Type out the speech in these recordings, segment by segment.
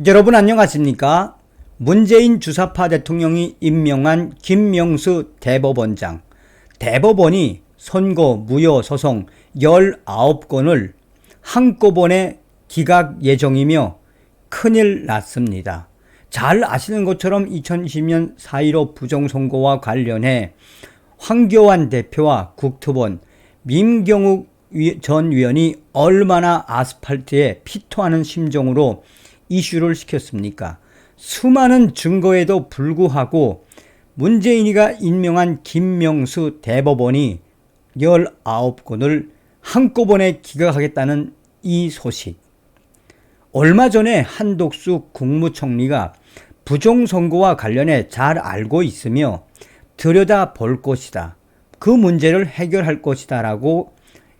여러분 안녕하십니까? 문재인 주사파 대통령이 임명한 김명수 대법원장. 대법원이 선고 무효 소송 19건을 한꺼번에 기각 예정이며 큰일 났습니다. 잘 아시는 것처럼 2020년 4.15 부정선거와 관련해 황교안 대표와 국토본 민경욱 전 위원이 얼마나 아스팔트에 피토하는 심정으로 이슈를 시켰습니까? 수많은 증거에도 불구하고 문재인이가 임명한 김명수 대법원이 19건을 한꺼번에 기각하겠다는 이 소식. 얼마 전에 한독수 국무총리가 부정선거와 관련해 잘 알고 있으며 들여다볼 것이다. 그 문제를 해결할 것이다 라고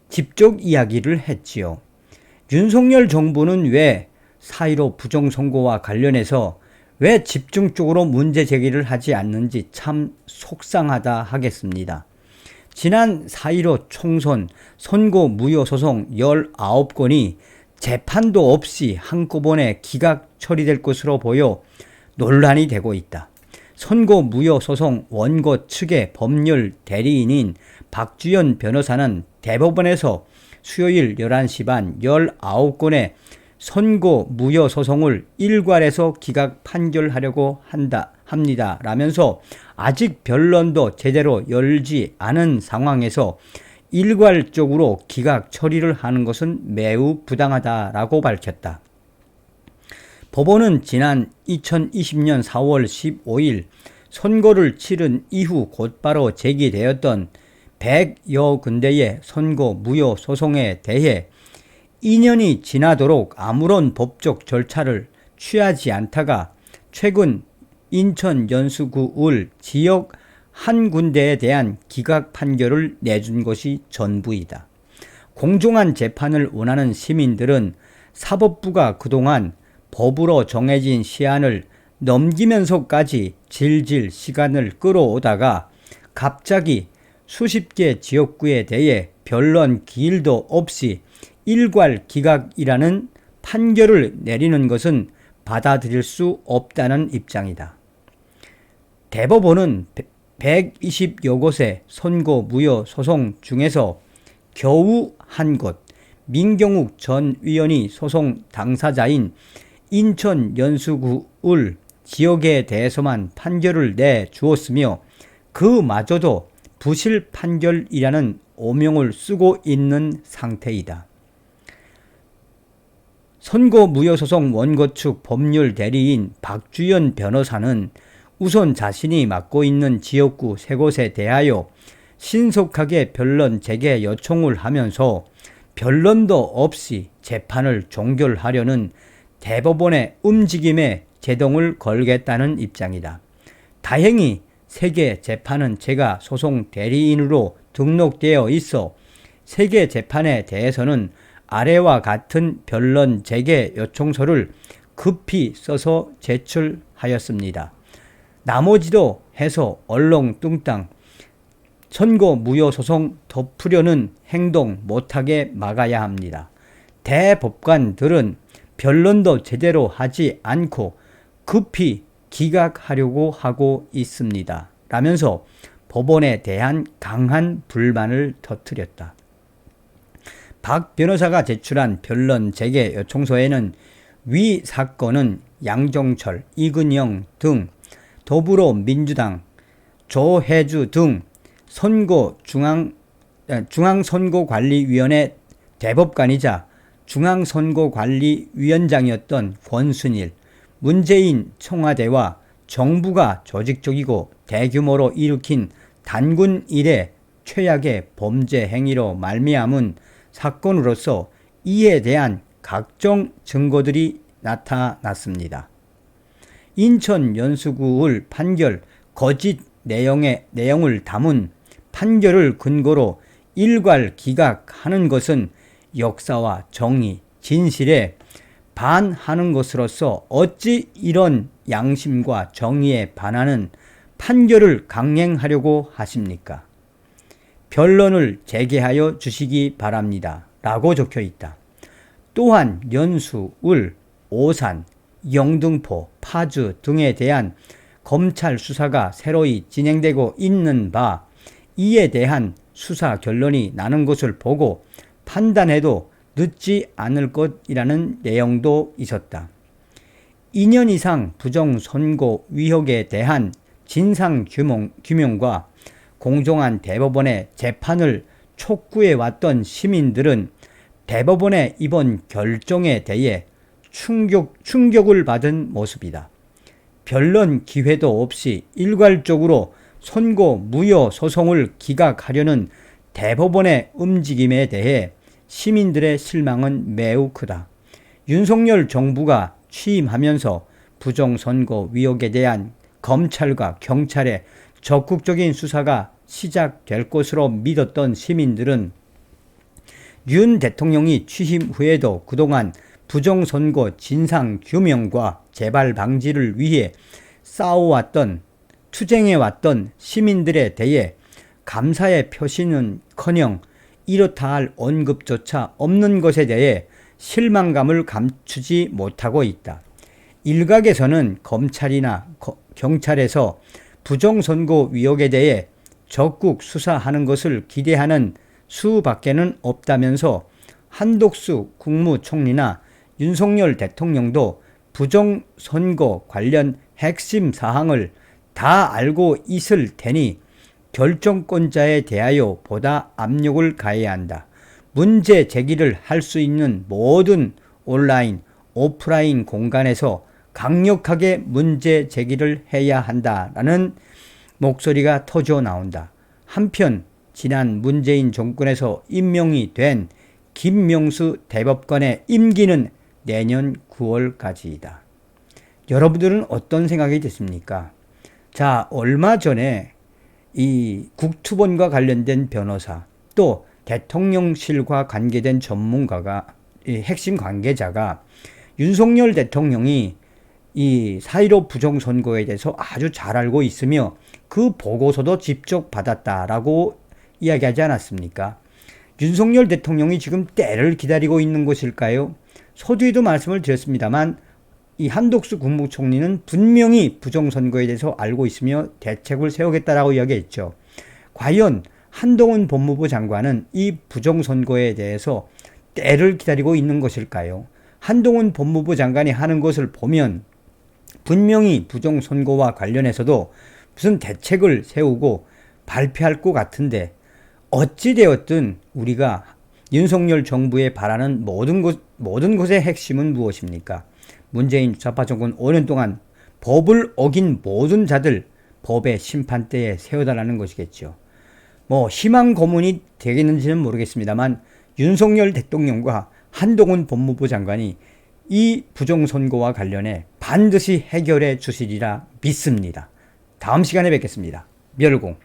직접 이야기를 했지요. 윤석열 정부는 왜 4.15 부정선거와 관련해서 왜 집중적으로 문제 제기를 하지 않는지 참 속상하다 하겠습니다. 지난 4.15 총선 선고 무효 소송 19건이 재판도 없이 한꺼번에 기각 처리될 것으로 보여 논란이 되고 있다. 선고 무효 소송 원고 측의 법률 대리인인 박주연 변호사는 대법원에서 수요일 11시 반 19건의 선고 무효 소송을 일괄해서 기각 판결하려고 합니다 라면서 아직 변론도 제대로 열지 않은 상황에서 일괄적으로 기각 처리를 하는 것은 매우 부당하다라고 밝혔다. 법원은 지난 2020년 4월 15일 선고를 치른 이후 곧바로 제기되었던 100여 군데의 선고 무효 소송에 대해 2년이 지나도록 아무런 법적 절차를 취하지 않다가 최근 인천 연수구을 지역 한 군데에 대한 기각 판결을 내준 것이 전부이다. 공정한 재판을 원하는 시민들은 사법부가 그동안 법으로 정해진 시한을 넘기면서까지 질질 시간을 끌어오다가 갑자기 수십 개 지역구에 대해 변론 기일도 없이 일괄 기각이라는 판결을 내리는 것은 받아들일 수 없다는 입장이다. 대법원은 120여 곳의 선고 무효 소송 중에서 겨우 한 곳, 민경욱 전 위원이 소송 당사자인 인천 연수구을 지역에 대해서만 판결을 내주었으며 그마저도 부실 판결이라는 오명을 쓰고 있는 상태이다. 선고 무효 소송 원고 측 법률 대리인 박주연 변호사는 우선 자신이 맡고 있는 지역구 3곳에 대하여 신속하게 변론 재개 요청을 하면서 변론도 없이 재판을 종결하려는 대법원의 움직임에 제동을 걸겠다는 입장이다. 다행히 세계 재판은 제가 소송 대리인으로 등록되어 있어 세계 재판에 대해서는 아래와 같은 변론 재개 요청서를 급히 써서 제출하였습니다. 나머지도 해서 얼렁뚱땅 선고 무효 소송 덮으려는 행동 못하게 막아야 합니다. 대법관들은 변론도 제대로 하지 않고 급히 기각하려고 하고 있습니다. 라면서 법원에 대한 강한 불만을 터뜨렸다. 박 변호사가 제출한 변론 재개 요청서에는 위 사건은 양정철, 이근영 등 더불어민주당, 조혜주 등 중앙선거관리위원회 대법관이자 중앙선거관리위원장이었던 권순일, 문재인 청와대와 정부가 조직적이고 대규모로 일으킨 단군 이래 최악의 범죄 행위로 말미암은 사건으로서 이에 대한 각종 증거들이 나타났습니다. 인천 연수구을 판결 거짓 내용을 담은 판결을 근거로 일괄 기각하는 것은 역사와 정의, 진실에 반하는 것으로서 어찌 이런 양심과 정의에 반하는 판결을 강행하려고 하십니까? 변론을 재개하여 주시기 바랍니다. 라고 적혀 있다. 또한 연수, 을, 오산, 영등포, 파주 등에 대한 검찰 수사가 새로이 진행되고 있는 바, 이에 대한 수사 결론이 나는 것을 보고 판단해도 늦지 않을 것이라는 내용도 있었다. 2년 이상 부정선거 의혹에 대한 진상규명과 공정한 대법원의 재판을 촉구해왔던 시민들은 대법원의 이번 결정에 대해 충격을 받은 모습이다. 변론 기회도 없이 일괄적으로 선고 무효 소송을 기각하려는 대법원의 움직임에 대해 시민들의 실망은 매우 크다. 윤석열 정부가 취임하면서 부정선거 의혹에 대한 검찰과 경찰의 적극적인 수사가 시작될 것으로 믿었던 시민들은 윤 대통령이 취임 후에도 그동안 부정선거 진상규명과 재발 방지를 위해 싸워왔던, 투쟁해왔던 시민들에 대해 감사의 표시는커녕 이렇다 할 언급조차 없는 것에 대해 실망감을 감추지 못하고 있다. 일각에서는 검찰이나 경찰에서 부정선거 의혹에 대해 적극 수사하는 것을 기대하는 수밖에는 없다면서 한독수 국무총리나 윤석열 대통령도 부정선거 관련 핵심 사항을 다 알고 있을 테니 결정권자에 대하여 보다 압력을 가해야 한다. 문제 제기를 할 수 있는 모든 온라인, 오프라인 공간에서 강력하게 문제 제기를 해야 한다라는 목소리가 터져 나온다. 한편 지난 문재인 정권에서 임명이 된 김명수 대법관의 임기는 내년 9월까지이다. 여러분들은 어떤 생각이 드십니까? 자, 얼마 전에 이 국투본과 관련된 변호사, 또 대통령실과 관계된 전문가가, 핵심 관계자가 윤석열 대통령이 이 4.15 부정선거에 대해서 아주 잘 알고 있으며 그 보고서도 직접 받았다라고 이야기하지 않았습니까? 윤석열 대통령이 지금 때를 기다리고 있는 것일까요? 서두에도 말씀을 드렸습니다만 이 한독수 국무총리는 분명히 부정선거에 대해서 알고 있으며 대책을 세우겠다라고 이야기했죠. 과연 한동훈 법무부 장관은 이 부정선거에 대해서 때를 기다리고 있는 것일까요? 한동훈 법무부 장관이 하는 것을 보면 분명히 부정선거와 관련해서도 무슨 대책을 세우고 발표할 것 같은데, 어찌되었든 우리가 윤석열 정부에 바라는 모든 것의 핵심은 무엇입니까? 문재인 좌파 정권 5년 동안 법을 어긴 모든 자들 법의 심판대에 세워달라는 것이겠죠. 희망 고문이 되겠는지는 모르겠습니다만 윤석열 대통령과 한동훈 법무부 장관이 이 부정선거와 관련해 반드시 해결해 주시리라 믿습니다. 다음 시간에 뵙겠습니다. 멸공.